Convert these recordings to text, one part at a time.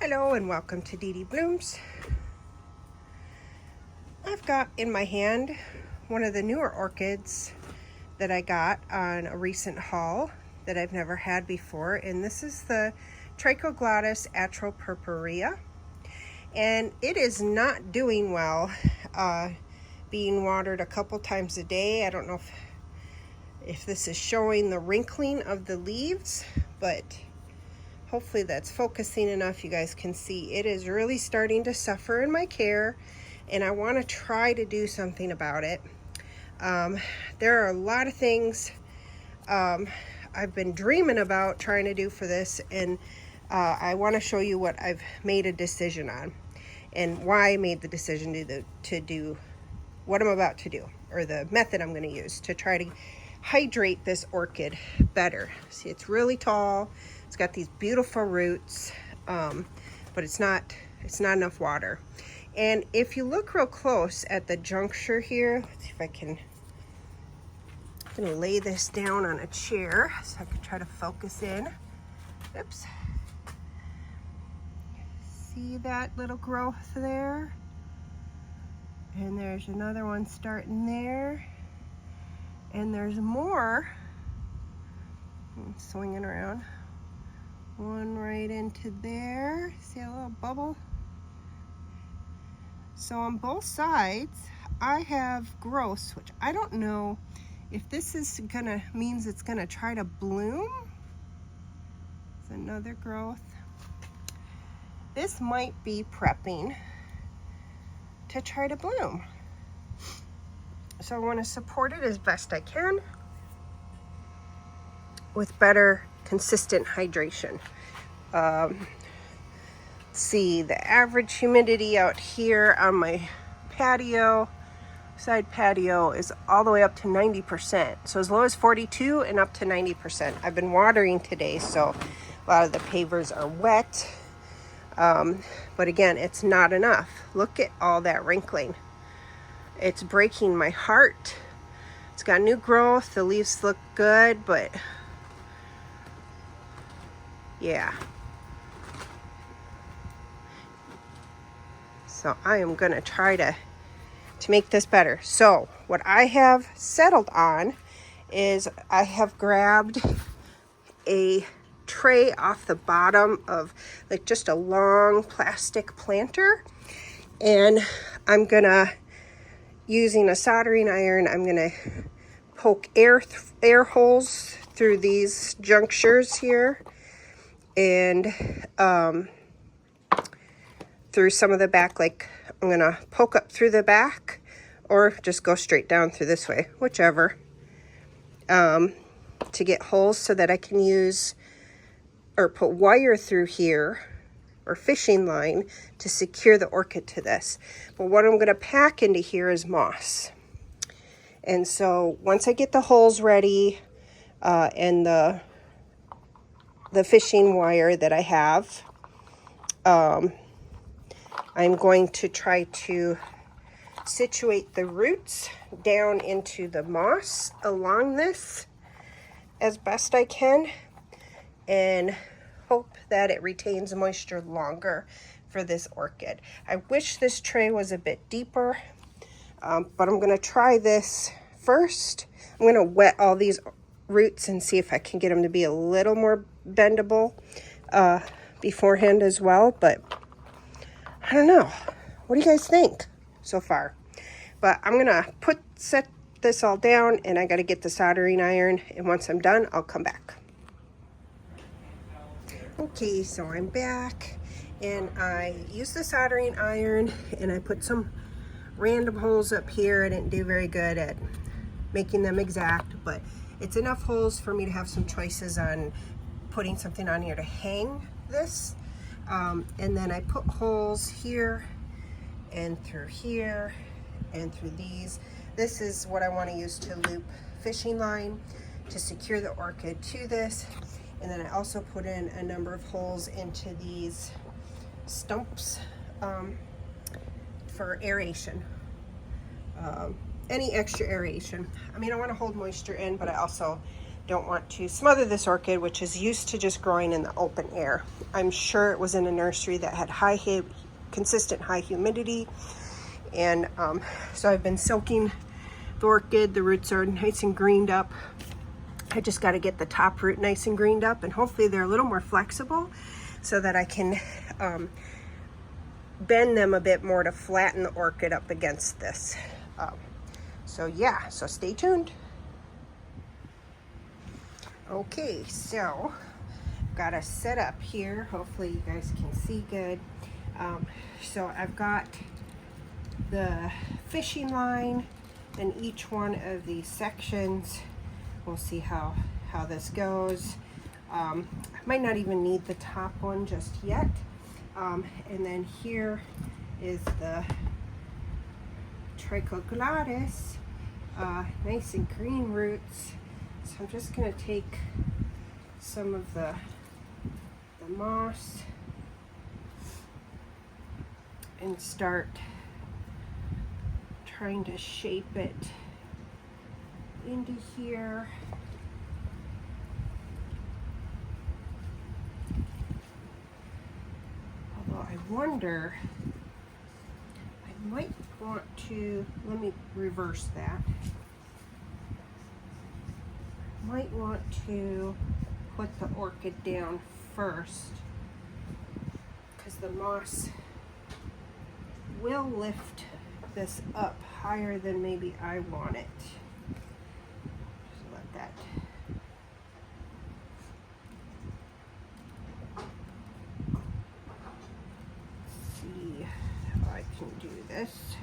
Hello and welcome to Dee Dee Blooms. I've got in my hand one of the newer orchids that I got on a recent haul that I've never had before, and this is the Trichoglottis atropurpurea, and it is not doing well being watered a couple times a day. I don't know if this is showing the wrinkling of the leaves, but hopefully that's focusing enough. You guys can see it is really starting to suffer in my care, and I want to try to do something about it. There are a lot of things I've been dreaming about trying to do for this, and I want to show you what I've made a decision on and why I made the decision to do what I'm about to do, or the method I'm going to use to try to hydrate this orchid better. See, it's really tall. It's got these beautiful roots, but it's not enough water. And if you look real close at the juncture here, let's see if I'm gonna lay this down on a chair so I can try to focus in. Oops. See that little growth there? And there's another one starting there. And there's more. I'm swinging around. One right into there. See a little bubble? So on both sides, I have growths, which I don't know if this is means it's gonna try to bloom. There's another growth. This might be prepping to try to bloom. So I want to support it as best I can with better, consistent hydration. See, the average humidity out here on my patio, side patio, is all the way up to 90%. So as low as 42 and up to 90%. I've been watering today, so a lot of the pavers are wet. But again, it's not enough. Look at all that wrinkling. It's breaking my heart. It's got new growth. The leaves look good, but yeah. So I am gonna try to make this better. So what I have settled on is I have grabbed a tray off the bottom of like just a long plastic planter, and I'm gonna, using a soldering iron, I'm gonna poke air holes through these junctures here, and through some of the back. Like, I'm gonna poke up through the back, or just go straight down through this way, whichever, to get holes so that I can use or put wire through here, or fishing line, to secure the orchid to this. But what I'm going to pack into here is moss. And so once I get the holes ready, and the fishing wire that I have, I'm going to try to situate the roots down into the moss along this as best I can, and hope that it retains moisture longer for this orchid. I wish this tray was a bit deeper, but I'm gonna try this first. I'm gonna wet all these roots and see if I can get them to be a little more bendable beforehand as well, but I don't know. What do you guys think so far? But I'm gonna set this all down, and I gotta get the soldering iron, and once I'm done, I'll come back. Okay, so I'm back, and I used the soldering iron, and I put some random holes up here. I didn't do very good at making them exact, but it's enough holes for me to have some choices on putting something on here to hang this. And then I put holes here, and through here, and through these. This is what I want to use to loop fishing line to secure the orchid to this. And then I also put in a number of holes into these stumps for aeration. Any extra aeration. I mean, I want to hold moisture in, but I also don't want to smother this orchid, which is used to just growing in the open air. I'm sure it was in a nursery that had consistent high humidity, and so I've been soaking the orchid. The roots are nice and greened up. I just got to get the top root nice and greened up, and hopefully they're a little more flexible so that I can bend them a bit more to flatten the orchid up against this. So yeah, so stay tuned. Okay, so got a setup here. Hopefully you guys can see good. So I've got the fishing line in each one of these sections. We'll see how this goes. I might not even need the top one just yet. And then here is the Trichoglottis, nice and green roots. So I'm just going to take some of the moss and start trying to shape it into here. Although I wonder, I might want to, let me reverse that. Might want to put the orchid down first, because the moss will lift this up higher than maybe I want it. Just let that. See how I can do this.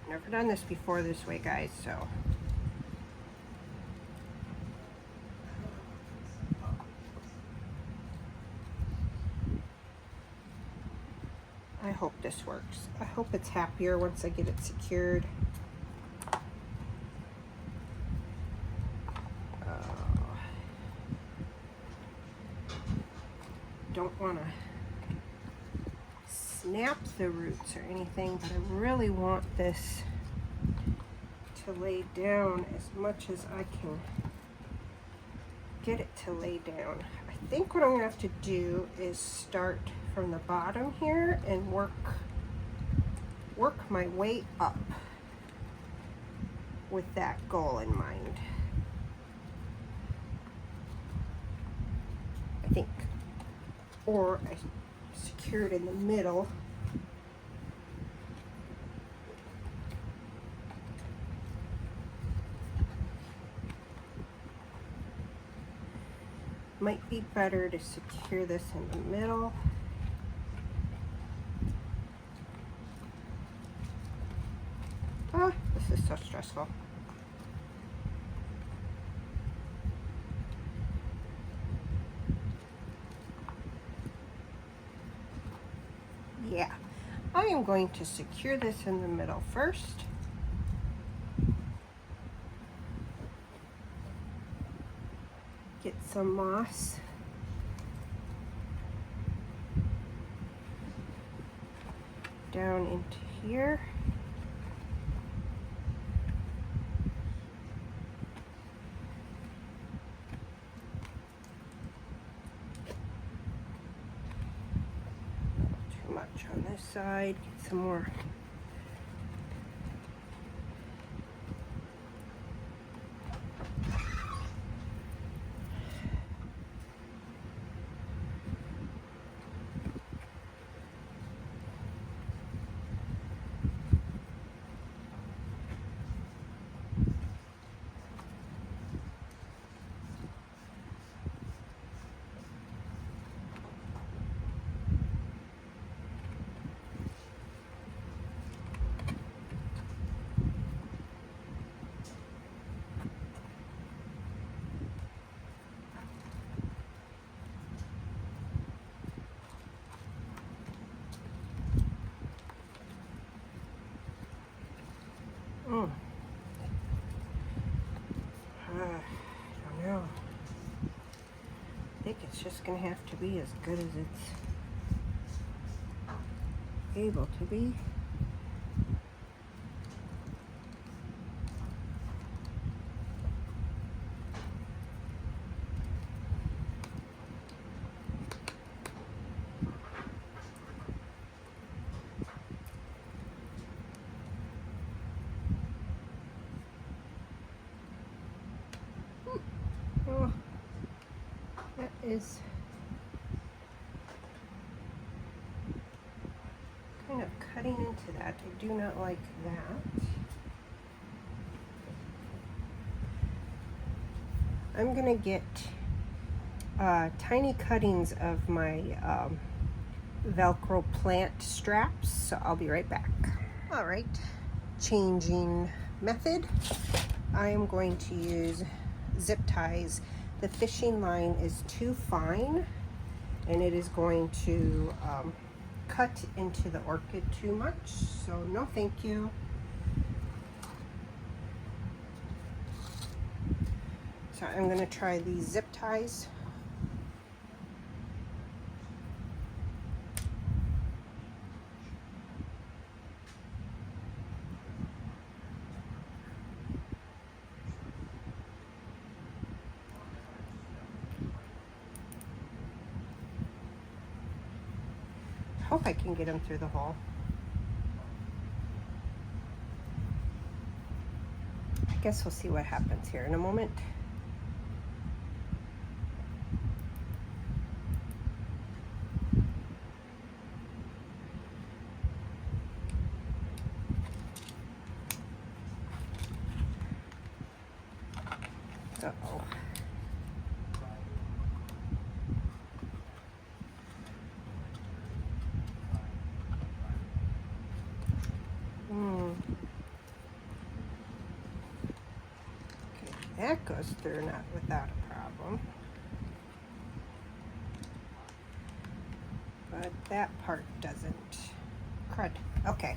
Never done this before this way, guys, so. I hope this works. I hope it's happier once I get it secured. Don't want to snap the roots or anything, but I really want this to lay down as much as I can get it to lay down. I think what I'm going to have to do is start from the bottom here and work my way up with that goal in mind. I think. Or I secure it in the middle. Might be better to secure this in the middle. Oh, this is so stressful. Yeah, I am going to secure this in the middle first. Get some moss. Down into here. Too much on this side. Get some more. I don't know. I think it's just going to have to be as good as it's able to be. is kind of cutting into that. I do not like that. I'm gonna get tiny cuttings of my Velcro plant straps, so I'll be right back. All right, changing method. I am going to use zip ties. The fishing line is too fine and it is going to cut into the orchid too much, so no thank you. So I'm going to try these zip ties. Hope I can get them through the hole. I guess we'll see what happens here in a moment. Uh-oh. Okay, that goes through not without a problem. But that part doesn't. Crud. Okay,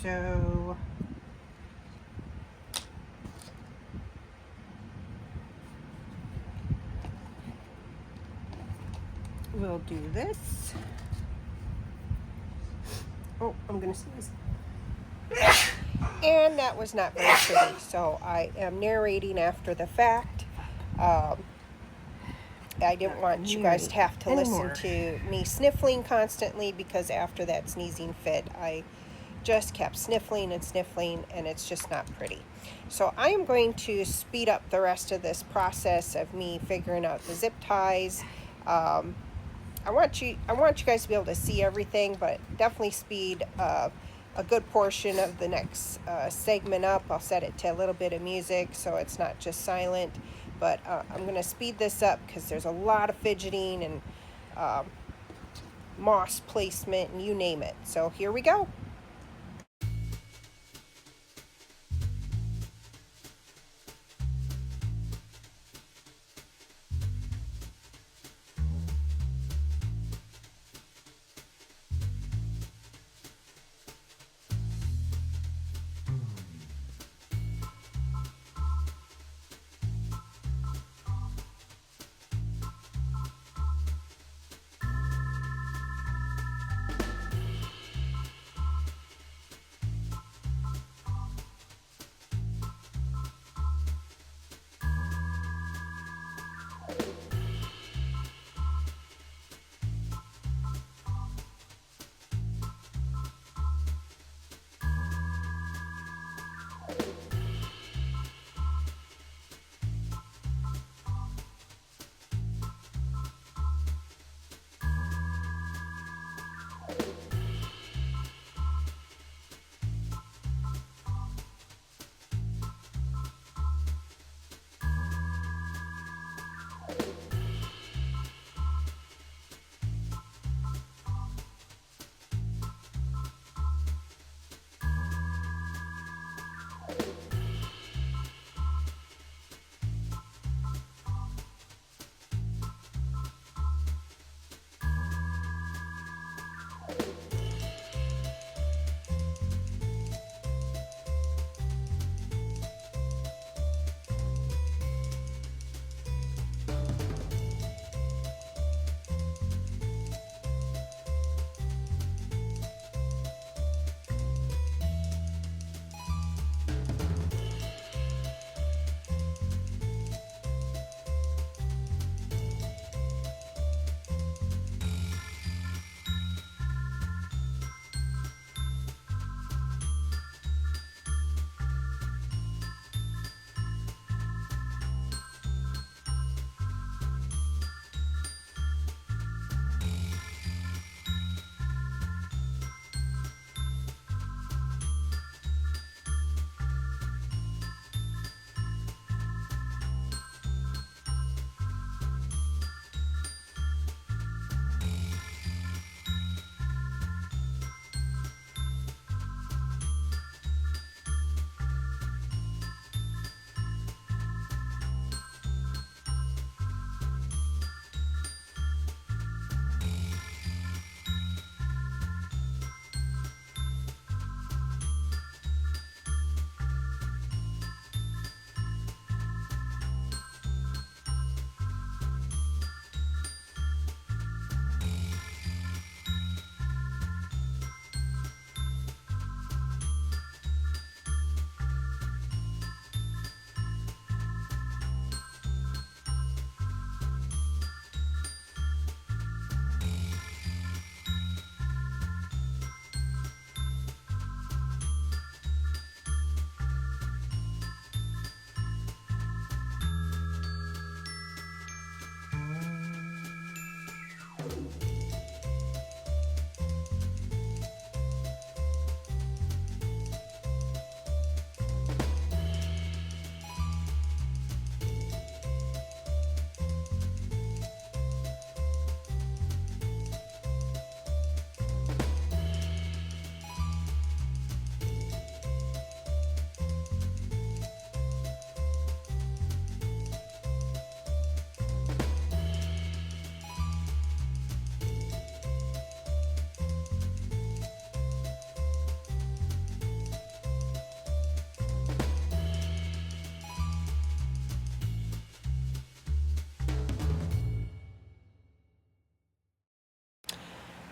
so we'll do this. Oh, I'm gonna sneeze. And that was not very pretty, so I am narrating after the fact. I didn't want you guys to have to listen to me sniffling constantly, because after that sneezing fit, I just kept sniffling and sniffling, and it's just not pretty. So I am going to speed up the rest of this process of me figuring out the zip ties. I want you guys to be able to see everything, but definitely speed a good portion of the next segment up. I'll set it to a little bit of music so it's not just silent, but I'm going to speed this up because there's a lot of fidgeting and moss placement and you name it. So here we go.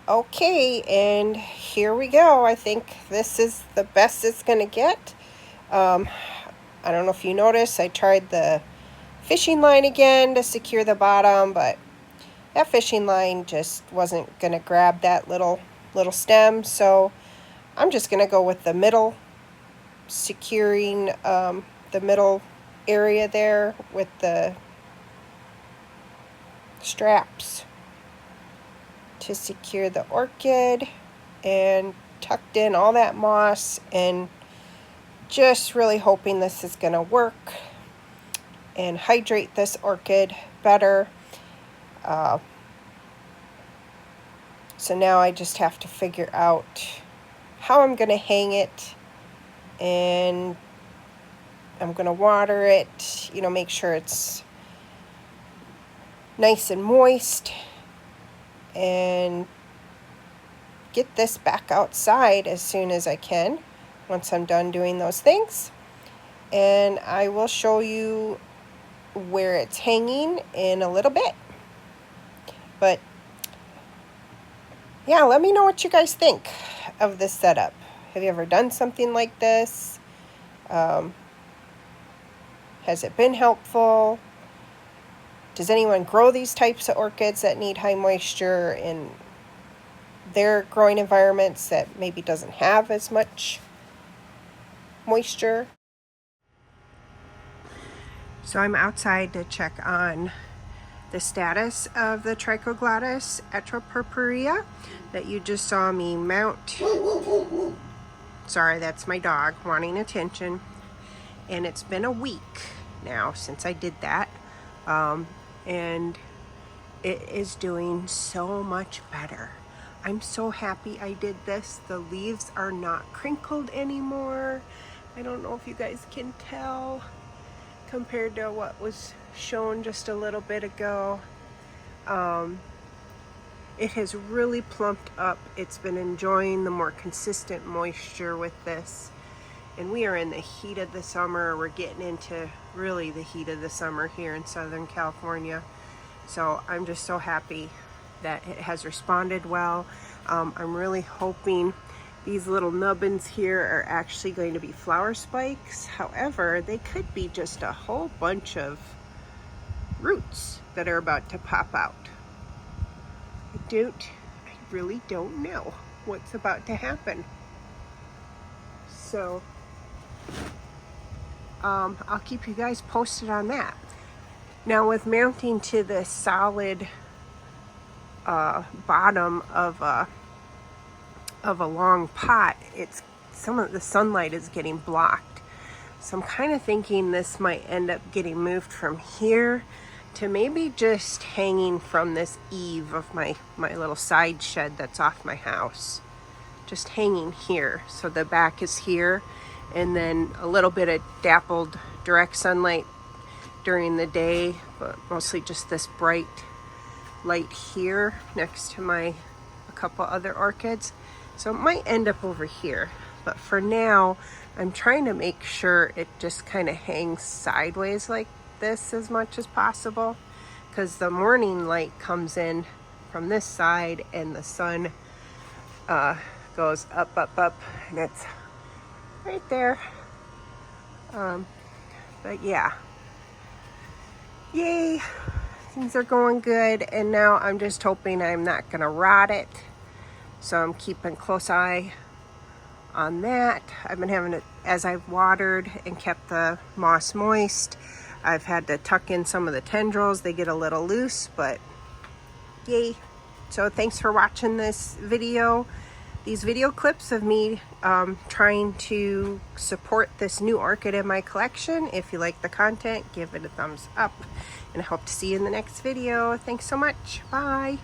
Okay, and here we go. I think this is the best it's gonna get. I don't know if you noticed, I tried the fishing line again to secure the bottom, but that fishing line just wasn't gonna grab that little stem, so I'm just gonna go with the middle, securing the middle area there with the straps to secure the orchid, and tucked in all that moss, and just really hoping this is gonna work and hydrate this orchid better. So now I just have to figure out how I'm gonna hang it, and I'm gonna water it, you know, make sure it's nice and moist, and get this back outside as soon as I can once I'm done doing those things. And I will show you where it's hanging in a little bit. But yeah, let me know what you guys think of this setup. Have you ever done something like this? Has it been helpful? Does anyone grow these types of orchids that need high moisture in their growing environments that maybe doesn't have as much moisture? So I'm outside to check on the status of the Trichoglottis atropurpurea that you just saw me mount. Sorry, that's my dog wanting attention. And it's been a week now since I did that. And it is doing so much better. I'm so happy I did this. The leaves are not crinkled anymore. I don't know if you guys can tell compared to what was shown just a little bit ago. It has really plumped up. It's been enjoying the more consistent moisture with this. And we are in the heat of the summer. We're getting into really the heat of the summer here in Southern California. So I'm just so happy that it has responded well. I'm really hoping these little nubbins here are actually going to be flower spikes. However, they could be just a whole bunch of roots that are about to pop out. I really don't know what's about to happen. So I'll keep you guys posted on that. Now, with mounting to the solid bottom of a long pot, some of the sunlight is getting blocked. So I'm kind of thinking this might end up getting moved from here to maybe just hanging from this eave of my little side shed that's off my house. Just hanging here. So the back is here, and then a little bit of dappled direct sunlight during the day, but mostly just this bright light here next to a couple other orchids. So it might end up over here, but for now I'm trying to make sure it just kind of hangs sideways like this as much as possible, because the morning light comes in from this side and the sun goes up, and it's right there. But yeah, yay, things are going good. And now I'm just hoping I'm not gonna rot it, so I'm keeping a close eye on that. I've been having it, as I've watered and kept the moss moist, I've had to tuck in some of the tendrils. They get a little loose, but yay. So thanks for watching this video. These video clips of me trying to support this new orchid in my collection. If you like the content, give it a thumbs up, and I hope to see you in the next video. Thanks so much. Bye.